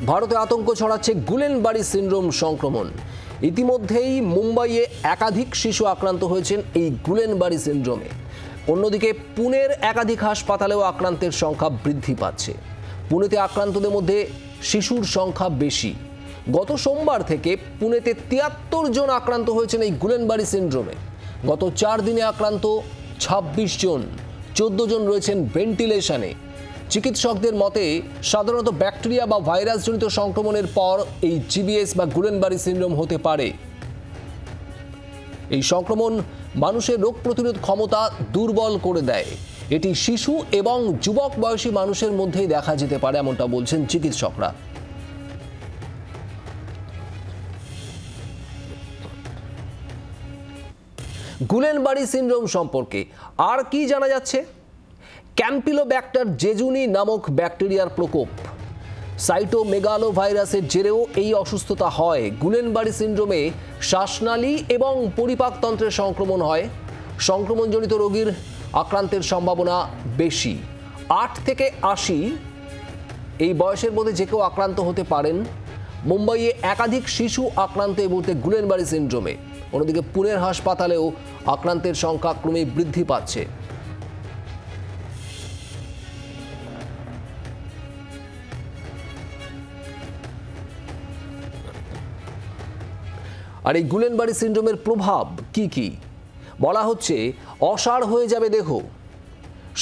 ভারতে আতঙ্ক ছড়াচ্ছে গুলেনবাড়ি সিন্ড্রোম সংক্রমণ। ইতিমধ্যেই মুম্বাইয়ে একাধিক শিশু আক্রান্ত হয়েছেন এই গুলেনবাড়ি সিন্ড্রোমে। অন্যদিকে পুনের একাধিক হাসপাতালেও আক্রান্তের সংখ্যা বৃদ্ধি পাচ্ছে। পুনেতে আক্রান্তদের মধ্যে শিশুর সংখ্যা বেশি। গত সোমবার থেকে পুনেতে ৭৩ জন আক্রান্ত হয়েছেন এই গুলেনবাড়ি সিন্ড্রোমে। গত 4 দিনে আক্রান্ত ২৬ জন, ১৪ জন রয়েছেন ভেন্টিলেশনে। চিকিৎসকদের মতে সাধারণত ব্যাকটেরিয়া বা ভাইরাসজনিত সংক্রমণের পর এই জিবিএস বা গুলেনবাড়ি সিন্ড্রোম হতে পারে। এই সংক্রমণ মানুষের রোগ প্রতিরোধ ক্ষমতা দুর্বল করে দেয়। এটি শিশু এবং যুবক বয়সী মানুষের মধ্যেই দেখা যেতে পারে, এমনটা বলছেন চিকিৎসকরা। গুলেনবাড়ি সিন্ড্রোম সম্পর্কে আর কি জানা যাচ্ছে? ক্যাম্পিলোব্যাক্টার জেজুনি নামক ব্যাকটেরিয়ার প্রকোপ, সাইটোমেগালোভাইরাসের জেরেও এই অসুস্থতা হয়। গুলেনবাড়ি সিন্ড্রোমে শ্বাসনালী এবং পরিপাকতন্ত্রের সংক্রমণ হয়। সংক্রমণজনিত রোগীর আক্রান্তের সম্ভাবনা বেশি। 8 থেকে 80 এই বয়সের মধ্যে যে কেউ আক্রান্ত হতে পারেন। মুম্বাইয়ে একাধিক শিশু আক্রান্ত এই মুহূর্তে গুলেনবাড়ি সিন্ড্রোমে। অন্যদিকে পুনের হাসপাতালেও আক্রান্তের সংখ্যা ক্রমে বৃদ্ধি পাচ্ছে। আর এই গুলেনবাড়ি সিন্ড্রোমের প্রভাব কি কি? বলা হচ্ছে অসাড় হয়ে যাবে দেহ,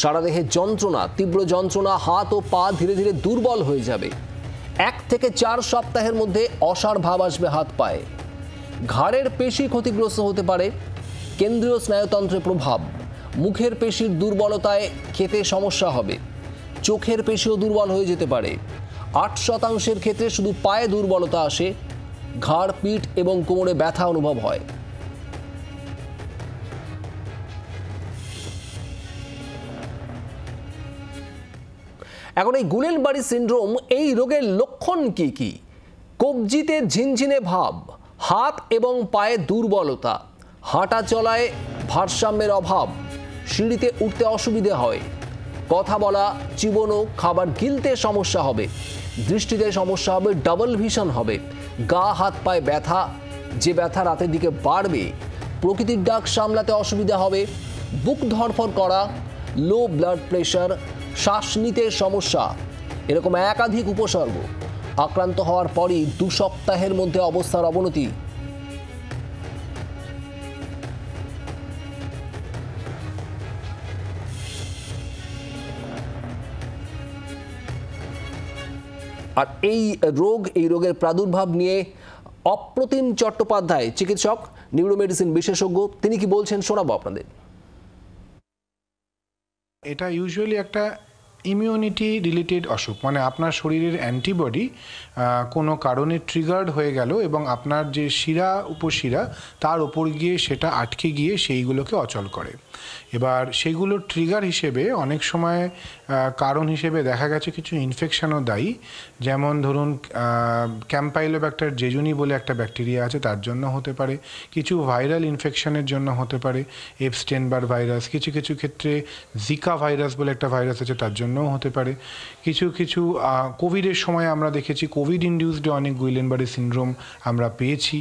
সারা দেহে যন্ত্রণা, তীব্র যন্ত্রণা, হাত ও পা ধীরে ধীরে দুর্বল হয়ে যাবে। 1 থেকে 4 সপ্তাহের মধ্যে অসাড় ভাব আসবে হাত পায়ে। ঘাড়ের পেশি ক্ষতিগ্রস্ত হতে পারে। কেন্দ্রীয় স্নায়ুতন্ত্রে প্রভাব, মুখের পেশির দুর্বলতায় খেতে সমস্যা হবে। চোখের পেশিও দুর্বল হয়ে যেতে পারে। 8% ক্ষেত্রে শুধু পায়ে দুর্বলতা আসে। ঘাড়, পিঠ এবং কোমরে ব্যথা অনুভব হয়। এখন এই গুলেনবাড়ি সিন্ড্রোম, এই রোগের লক্ষণ কি কি? কবজিতে ঝিনঝিনে ভাব, হাত এবং পায়ে দুর্বলতা, হাঁটা চলায় ভারসাম্যের অভাব, সিঁড়িতে উঠতে অসুবিধে হয়, কথা বলা, চিবোনো, খাবার গিলতে সমস্যা হবে, দৃষ্টিতে সমস্যা হবে, ডাবল ভিশন হবে, গা হাত পায়ে ব্যথা, যে ব্যথা রাতের দিকে বাড়বে, প্রকৃতির ডাক সামলাতে অসুবিধা হবে, বুক ধড়ফড় করা, লো ব্লাড প্রেশার, শ্বাস নিতে সমস্যা, এরকম একাধিক উপসর্গ। আক্রান্ত হওয়ার পরই 2 সপ্তাহের মধ্যে অবস্থার অবনতি। আর এই রোগের প্রাদুর্ভাব নিয়ে অপ্রতিম চট্টোপাধ্যায়, চিকিৎসক, নিউরোমেডিসিন বিশেষজ্ঞ, তিনি কি বলছেন শোনাবো আপনাদের। এটা ইউজুয়ালি একটা ইমিউনিটি রিলেটেড অসুখ, মানে আপনার শরীরের অ্যান্টিবডি কোনো কারণে ট্রিগার্ড হয়ে গেল এবং আপনার যে শিরা উপশিরা তার ওপর গিয়ে সেটা আটকে গিয়ে সেইগুলোকে অচল করে। এবার সেগুলো ট্রিগার হিসেবে অনেক সময় কারণ হিসেবে দেখা গেছে কিছু ইনফেকশনও দায়ী। যেমন ধরুন ক্যাম্পাইলোব্যাক্টার জেজুনি বলে একটা ব্যাকটেরিয়া আছে, তার জন্য হতে পারে। কিছু ভাইরাল ইনফেকশনের জন্য হতে পারে, এপস্টেইন-বার ভাইরাস। কিছু কিছু ক্ষেত্রে জিকা ভাইরাস বলে একটা ভাইরাস আছে, তার জন্যও হতে পারে। কিছু কিছু কোভিডের সময় আমরা দেখেছি কোভিড ইনডিউসড অনেক গুলেনবাড়ি সিন্ড্রোম আমরা পেয়েছি।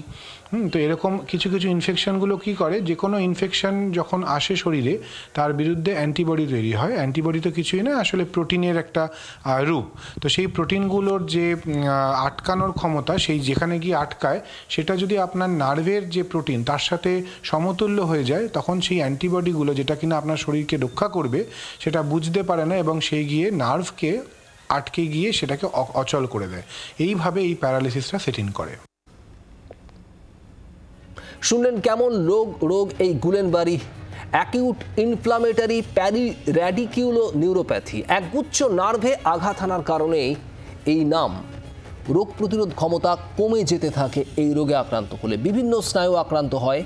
তো এরকম কিছু কিছু ইনফেকশনগুলো কি করে, যে কোনো ইনফেকশন যখন আসে শরীরে তার বিরুদ্ধে অ্যান্টিবডি তৈরি হয়। অ্যান্টিবডি তো কিছুই না, আসলে প্রোটিনের একটা রূপ। তো সেই প্রোটিনগুলোর যে আটকানোর ক্ষমতা, সেই যেখানে গিয়ে আটকায় সেটা যদি আপনার নার্ভের যে প্রোটিন তার সাথে সমতুল্য হয়ে যায়, তখন সেই অ্যান্টিবডিগুলো যেটা কিনা আপনার শরীরকে রক্ষা করবে সেটা বুঝতে পারে না এবং সেই গিয়ে নার্ভকে আটকে গিয়ে সেটাকে অচল করে দেয়। এইভাবে এই প্যারালিসিসটা সেট ইন করে। শুনলেন কেমন রোগ এই গুলেনবাড়ি। অ্যাকিউট ইনফ্লামেটারি প্যারির্যাডিকিউলো নিউরোপ্যাথি, একগুচ্ছ নার্ভে আঘাত হানার কারণে এই নাম। রোগ প্রতিরোধ ক্ষমতা কমে যেতে থাকে এই রোগে আক্রান্ত হলে। বিভিন্ন স্নায়ু আক্রান্ত হয়,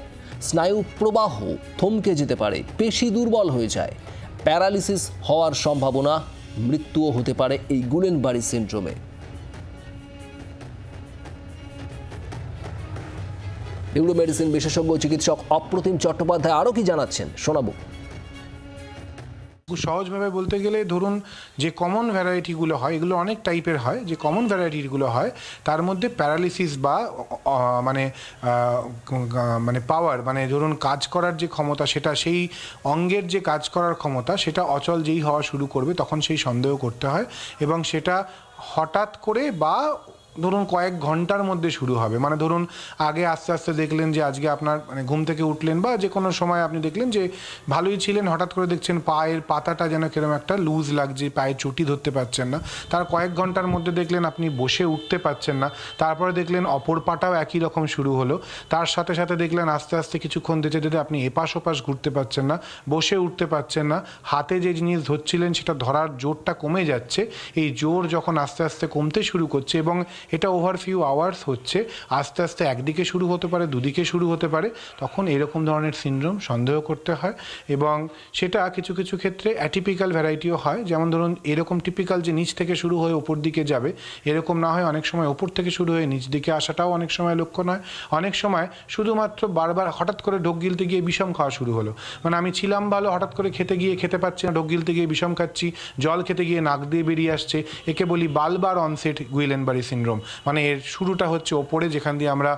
স্নায়ু প্রবাহ থমকে যেতে পারে, পেশি দুর্বল হয়ে যায়, প্যারালিসিস হওয়ার সম্ভাবনা, মৃত্যুও হতে পারে এই গুলেনবাড়ি সিন্ড্রোমে। নিউরোমেডিসিন বিশেষজ্ঞ চিকিৎসক অপ্রতিম চট্টোপাধ্যায় আরও কি জানাচ্ছেন শোনাবো। সহজভাবে বলতে গেলে ধরুন যে কমন ভ্যারাইটিগুলো হয়, এগুলো অনেক টাইপের হয়, যে কমন ভ্যারাইটিগুলো হয় তার মধ্যে প্যারালিসিস বা মানে পাওয়ার, মানে ধরুন কাজ করার যে ক্ষমতা, সেটা সেই অঙ্গের যে কাজ করার ক্ষমতা সেটা অচল যেই হওয়া শুরু করবে তখন সেই সন্দেহ করতে হয়, এবং সেটা হঠাৎ করে বা ধরুন কয়েক ঘন্টার মধ্যে শুরু হবে। মানে ধরুন আগে আস্তে আস্তে দেখলেন যে আজকে আপনার মানে ঘুম থেকে উঠলেন বা যে কোনো সময় আপনি দেখলেন যে ভালোই ছিলেন, হঠাৎ করে দেখছেন পায়ের পাতাটা যেন কিরকম একটা লুজ লাগছে, পায়ে চটি ধরতে পারছেন না, তার কয়েক ঘন্টার মধ্যে দেখলেন আপনি বসে উঠতে পারছেন না, তারপরে দেখলেন অপর পাটাও একই রকম শুরু হলো, তার সাথে সাথে দেখলেন আস্তে আস্তে কিছুক্ষণ যেতে যেতে আপনি এপাশ ওপাশ ঘুরতে পারছেন না, বসে উঠতে পারছেন না, হাতে যে জিনিস ধরছিলেন সেটা ধরার জোরটা কমে যাচ্ছে। এই জোর যখন আস্তে আস্তে কমতে শুরু করছে এবং এটা ওভার ফিউ আওয়ার্স হচ্ছে, আস্তে আস্তে একদিকে শুরু হতে পারে, দুদিকে শুরু হতে পারে, তখন এরকম ধরনের সিনড্রোম সন্দেহ করতে হয়। এবং সেটা কিছু কিছু ক্ষেত্রে অ্যাটিপিক্যাল ভ্যারাইটিও হয়, যেমন ধরুন এরকম টিপিক্যাল যে নিচ থেকে শুরু হয়ে ওপর দিকে যাবে এরকম না হয়, অনেক সময় ওপর থেকে শুরু হয়ে নিচ দিকে আসাটাও অনেক সময় লক্ষণ হয়। অনেক সময় শুধুমাত্র বারবার হঠাৎ করে ঢোক গিলতে গিয়ে বিষম খাওয়া শুরু হলো, মানে আমি ছিলাম ভালো, হঠাৎ করে খেতে গিয়ে খেতে পারছি না, ঢোক গিলতে গিয়ে বিষম খাচ্ছি, জল খেতে গিয়ে নাক দিয়ে বেরিয়ে আসছে, একে বলি বালবার অনসেট গুইলেনবারি সিনড্রোম। মানে এর শুরুটা হচ্ছে ওপরে, যেখান দিয়ে আমরা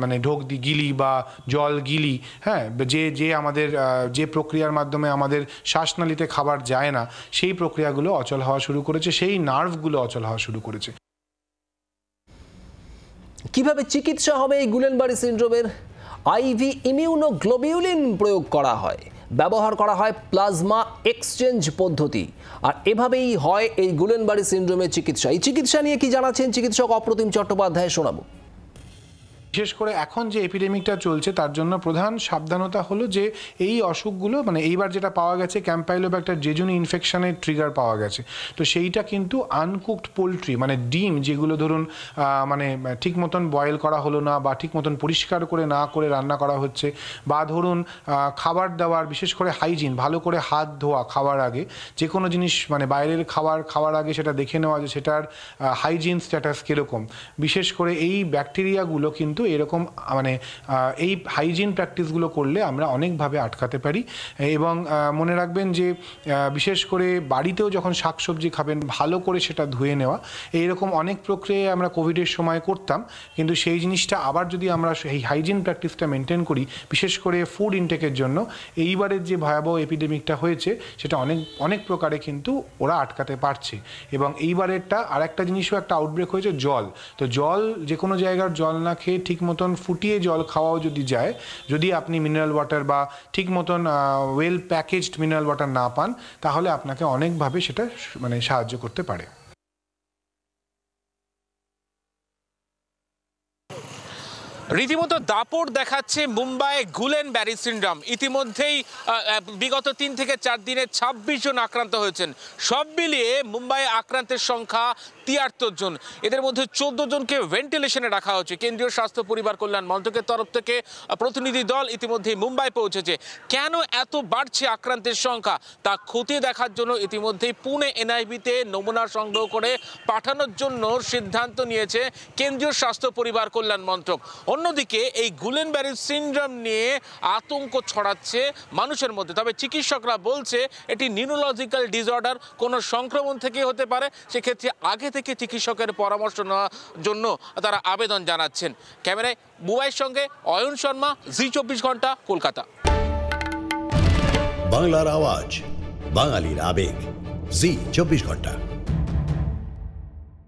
মানে ঢোক গিলি বা জল গিলি, হ্যাঁ, যে আমাদের যে প্রক্রিয়ার মাধ্যমে আমাদের শ্বাসনালীতে খাবার যায় না সেই প্রক্রিয়াগুলো অচল হওয়া শুরু করেছে, সেই নার্ভগুলো অচল হওয়া শুরু করেছে। কিভাবে চিকিৎসা হবে এই গুলেনবারি সিনড্রোমের? আইভি ইমিউনোগ্লোবিউলিন প্রয়োগ করা হয়, ব্যবহার করা হয় প্লাজমা এক্সচেঞ্জ পদ্ধতি, আর এভাবেই হয় এই গুলেনবারি সিনড্রোমের চিকিৎসা। এই চিকিৎসা নিয়ে কি জানাচ্ছেন চিকিৎসক অপ্রতিম চট্টোপাধ্যায়, শোনাবো। বিশেষ করে এখন যে এপিডেমিকটা চলছে তার জন্য প্রধান সাবধানতা হলো যে এই অসুখগুলো, মানে এইবার যেটা পাওয়া গেছে ক্যাম্পাইলোব্যাক্টার জেজুনি ইনফেকশনের ট্রিগার পাওয়া গেছে, তো সেইটা কিন্তু আনকুকড পোলট্রি, মানে ডিম যেগুলো ধরুন মানে ঠিক মতন বয়েল করা হলো না বা ঠিক মতন পরিষ্কার করে না করে রান্না করা হচ্ছে, বা ধরুন খাবার দাবার বিশেষ করে হাইজিন, ভালো করে হাত ধোয়া খাওয়ার আগে, যে কোনো জিনিস মানে বাইরের খাওয়ার আগে সেটা দেখে নেওয়া যে সেটার হাইজিন স্ট্যাটাস কীরকম। বিশেষ করে এই ব্যাকটেরিয়াগুলো কিন্তু এরকম মানে এই হাইজিন প্র্যাকটিসগুলো করলে আমরা অনেকভাবে আটকাতে পারি। এবং মনে রাখবেন যে বিশেষ করে বাড়িতেও যখন শাকসবজি খাবেন ভালো করে সেটা ধুয়ে নেওয়া, এইরকম অনেক প্রক্রিয়া আমরা কোভিডের সময় করতাম, কিন্তু সেই জিনিসটা আবার যদি আমরা এই হাইজিন প্র্যাকটিসটা মেনটেন করি, বিশেষ করে ফুড ইনটেকের জন্য এইবারের যে ভয়াবহ এপিডেমিকটা হয়েছে সেটা অনেক প্রকারে কিন্তু ওরা আটকাতে পারছে। এবং এইবারেরটা আর একটা জিনিসও একটা আউটব্রেক হয়েছে জল, তো জল যে কোনো জায়গার জল না খেয়ে ঠিক মতন ফুটিয়ে জল খাওয়াও যদি যায়, যদি আপনি মিনারেল ওয়াটার বা ঠিক মতন ওয়েল প্যাকেজড মিনারেল ওয়াটার না পান, তাহলে আপনাকে অনেকভাবে সেটা মানে সাহায্য করতে পারে। রীতিমতো দাপট দেখাচ্ছে মুম্বাই গুলেনবারি সিনড্রোম। ইতিমধ্যেই বিগত 3 থেকে 4 দিনে 26 জন আক্রান্ত হয়েছেন। সব মিলিয়ে মুম্বাইয়ে আক্রান্তের সংখ্যা 73 জন। এদের মধ্যে 14 জনকে ভেন্টিলেশনে রাখা হচ্ছে। কেন্দ্রীয় স্বাস্থ্য পরিবার কল্যাণ মন্ত্রকের তরফ থেকে প্রতিনিধি দল ইতিমধ্যেই মুম্বাই পৌঁছেছে। কেন এত বাড়ছে আক্রান্তের সংখ্যা তা খতিয়ে দেখার জন্য ইতিমধ্যেই পুনে এনআইভিতে নমুনা সংগ্রহ করে পাঠানোর জন্য সিদ্ধান্ত নিয়েছে কেন্দ্রীয় স্বাস্থ্য পরিবার কল্যাণ মন্ত্রক। অন্যদিকে এই গুলেনবারি সিনড্রোম নিয়ে আতঙ্ক ছড়াচ্ছে মানুষের মধ্যে, তবে চিকিৎসকরা বলছে এটি নিউরোলজিক্যাল ডিসঅর্ডার, কোনো সংক্রমণ থেকে হতে পারে, সেক্ষেত্রে আগে থেকে চিকিৎসকের পরামর্শ নেওয়ার জন্য তারা আবেদন জানাচ্ছেন। ক্যামেরায় বুবাইয়ের সঙ্গে অয়ন শর্মা, জি 24 ঘন্টা, কলকাতা। বাংলার আওয়াজ, বাঙালির আবেগ, জি 24 ঘন্টা।